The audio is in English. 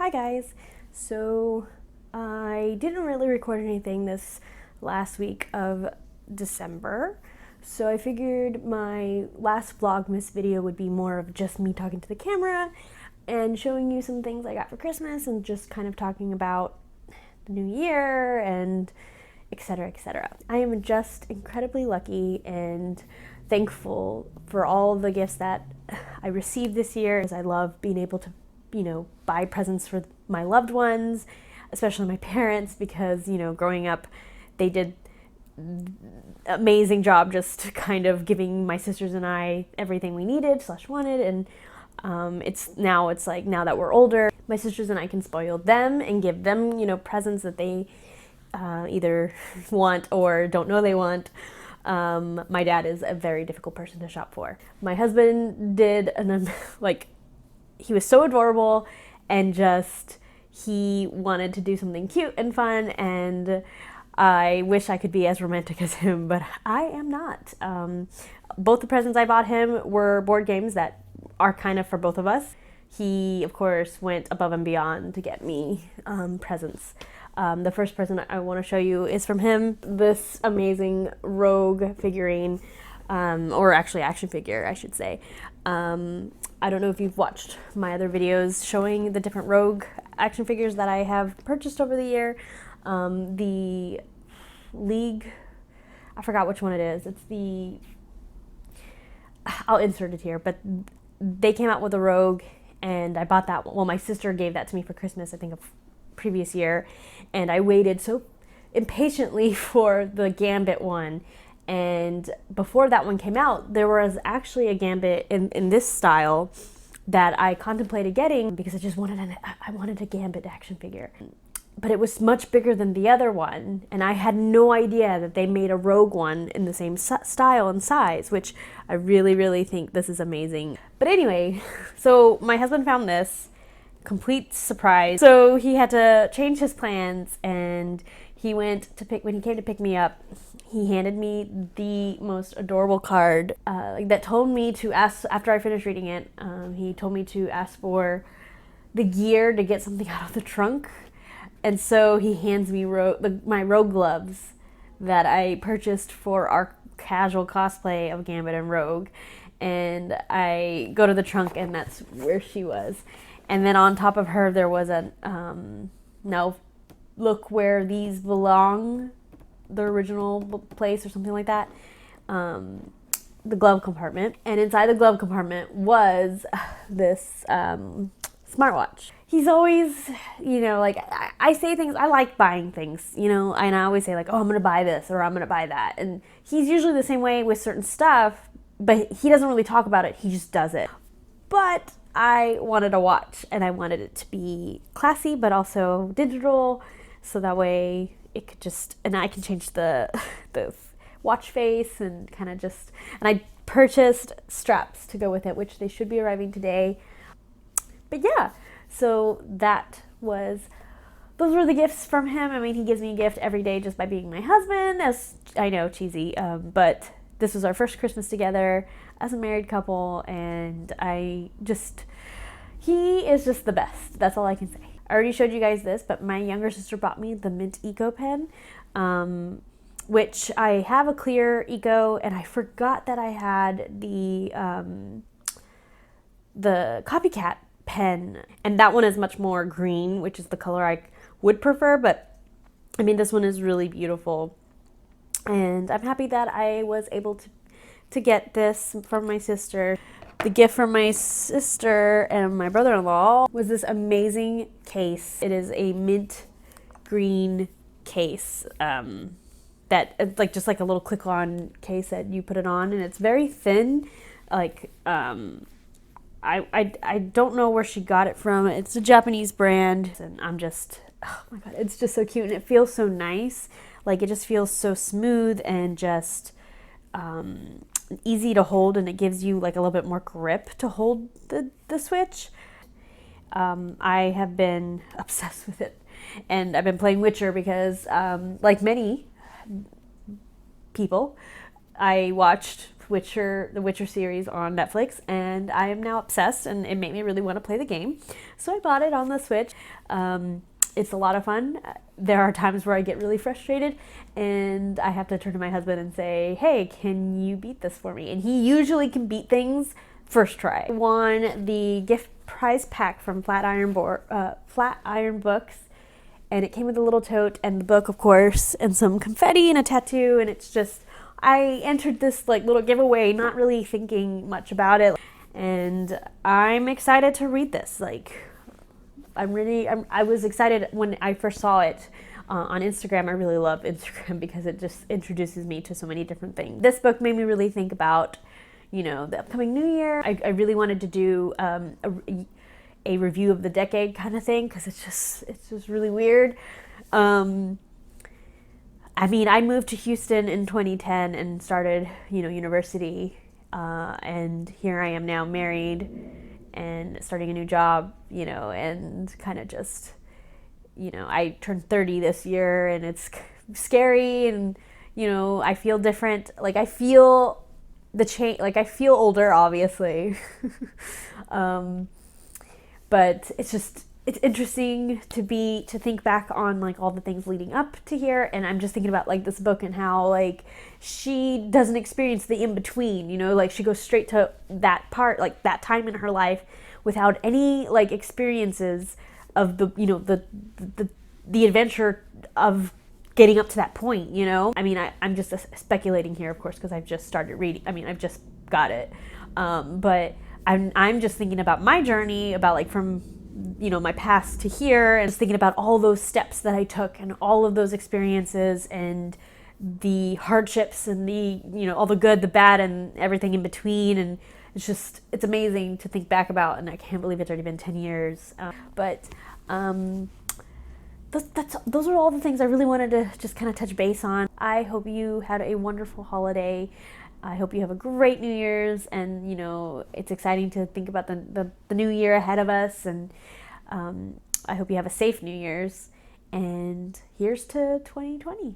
Hi guys! So I didn't really record anything this last week of December, so I figured my last Vlogmas video would be more of just me talking to the camera and showing you some things I got for Christmas and just kind of talking about the new year and etc. etc. I am just incredibly lucky and thankful for all the gifts that I received this year, as I love being able to buy presents for my loved ones, especially my parents, because, growing up, they did amazing job just kind of giving my sisters and I everything we needed / wanted. And it's like now that we're older, my sisters and I can spoil them and give them, presents that they either want or don't know they want. My dad is a very difficult person to shop for. My husband did he was so adorable, and he wanted to do something cute and fun, and I wish I could be as romantic as him, but I am not. Both the presents I bought him were board games that are kind of for both of us. He, of course, went above and beyond to get me presents. The first present I want to show you is from him, this amazing Rogue figurine, or actually action figure, I should say. I don't know if you've watched my other videos showing the different Rogue action figures that I have purchased over the year. The League, I forgot which one it is. I'll insert it here, but they came out with a Rogue, and I bought that one. Well, my sister gave that to me for Christmas, I think, of previous year, and I waited so impatiently for the Gambit one. And before that one came out, there was actually a Gambit in this style that I contemplated getting because I wanted a Gambit action figure. But it was much bigger than the other one, and I had no idea that they made a Rogue one in the same style and size, which I really, really think this is amazing. But anyway, so my husband found this, complete surprise. So he had to change his plans, and when he came to pick me up, he handed me the most adorable card that told me to ask, after I finished reading it, he told me to ask for the gear to get something out of the trunk. And so he hands me my Rogue gloves that I purchased for our casual cosplay of Gambit and Rogue. And I go to the trunk, and that's where she was. And then on top of her, there was now look where these belong, the original place or something like that, the glove compartment. And inside the glove compartment was this smartwatch. He's always, I say things, I like buying things, and I always say like, oh, I'm going to buy this or I'm going to buy that. And he's usually the same way with certain stuff, but he doesn't really talk about it. He just does it. But I wanted a watch, and I wanted it to be classy, but also digital. So that way it could and I can change the watch face and and I purchased straps to go with it, which they should be arriving today. But yeah, so those were the gifts from him. I mean, he gives me a gift every day just by being my husband, as I know, cheesy, but this was our first Christmas together as a married couple, and he is just the best. That's all I can say. I already showed you guys this, but my younger sister bought me the Mint Eco pen, which I have a clear Eco, and I forgot that I had the Copycat pen, and that one is much more green, which is the color I would prefer, but I mean, this one is really beautiful, and I'm happy that I was able to get this from my sister. The gift from my sister and my brother-in-law was this amazing case. It is a mint green case that it's just like a little click-on case that you put it on, and it's very thin. I don't know where she got it from. It's a Japanese brand, and oh my god, it's just so cute, and it feels so nice. Like, it just feels so smooth and just easy to hold, and it gives you like a little bit more grip to hold the Switch. I have been obsessed with it, and I've been playing Witcher because like many people, I watched the Witcher series on Netflix, and I am now obsessed, and it made me really want to play the game. So I bought it on the Switch. It's a lot of fun. There are times where I get really frustrated, and I have to turn to my husband and say, hey, can you beat this for me? And he usually can beat things first try. I won the gift prize pack from Flatiron Books, and it came with a little tote and the book, of course, and some confetti and a tattoo, and it's just, I entered this like little giveaway not really thinking much about it, and I'm excited to read this. Like, I was excited when I first saw it on Instagram. I really love Instagram because it just introduces me to so many different things. This book made me really think about, you know, the upcoming new year. I really wanted to do a review of the decade kind of thing, because it's just really weird. I mean, I moved to Houston in 2010 and started, you know, university, and here I am now married and starting a new job, you know, and kind of just, you know, I turned 30 this year, and it's scary, and, you know, I feel different. Like, I feel the change, like I feel older, obviously. But it's interesting to think back on like all the things leading up to here, and I'm just thinking about like this book and how like she doesn't experience the in-between, you know, like she goes straight to that part, like that time in her life, without any like experiences of the, you know, the adventure of getting up to that point, you know. I mean, I'm just speculating here, of course, because I've just started reading. I mean, I've just got it, but I'm just thinking about my journey, about like from, you know, my past to here, and just thinking about all those steps that I took and all of those experiences and the hardships and the, you know, all the good, the bad, and everything in between. And it's amazing to think back about, and I can't believe it's already been 10 years. Those are all the things I really wanted to just kind of touch base on. I hope you had a wonderful holiday. I hope you have a great New Year's, and, you know, it's exciting to think about the new year ahead of us, and I hope you have a safe New Year's, and here's to 2020.